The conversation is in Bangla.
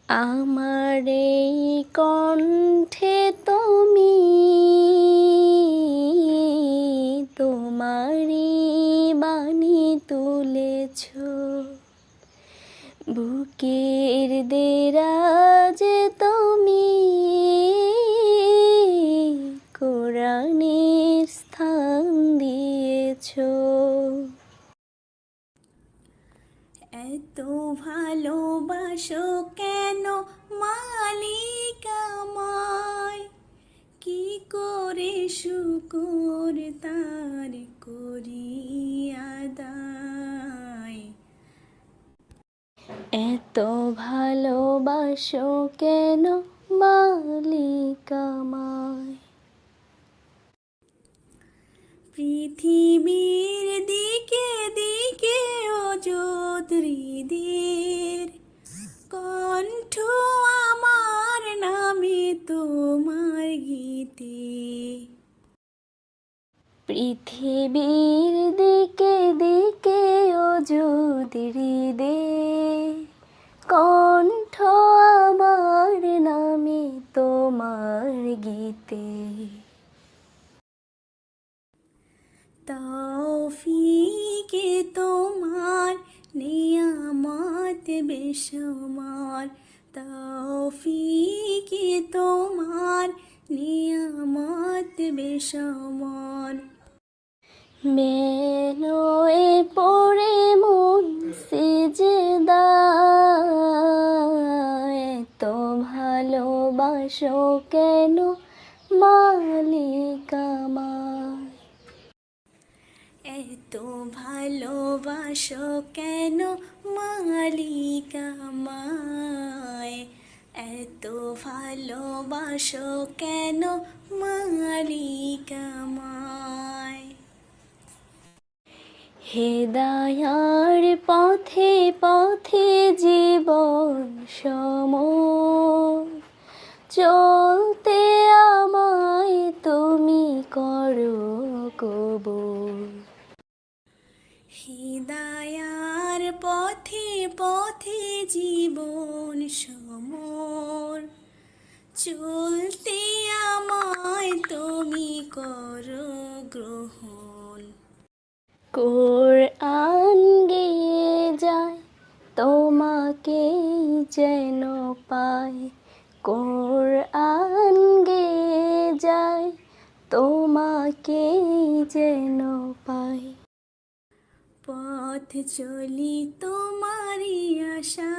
আমার এই কণ্ঠে তুমি তোমারই বাণী তুলেছ, বুকের দেরাজে তুমি কোরআনের স্থান দিয়েছ। এত ভালোবাসো কেন মালিক আমায়, কি করে শুকর তার করি আদায়। এত ভালোবাসো কেন মালিক আমায়। পৃথিবীর দিকে দিকে অযুত হৃদের কণ্ঠ আমার নামে তোমার গীতে। পৃথিবীর দিকে দিকে অযুত হৃদের কণ্ঠ আমার নামে তোমার গীতে। তৌফিকে তোমার নিয়ামত বেশুমার, তৌফিকে তোমার নিয়ামত বেশুমার। মেলোয় পড়ে মন সিজদায়, এত ভালোবাসো কেন মালিক আমায়। এত ভালোবাসো কেন মালিক আমায়, এত ভালোবাসো কেন মালিক আমায়। হেদায়ার পথে পথে জীবন সময় চলতে আমায় তুমি করো কবুল। হিদায়ার পথে পথে জীবন সমর চলতে আমায় তুমি করো গ্রহণ। কোরআন গেয়ে যায় তোমাকেই যেন পায়, কোরআন গেয়ে যায় তোমাকেই যেন পায়। পথ চলি তোমারই আশা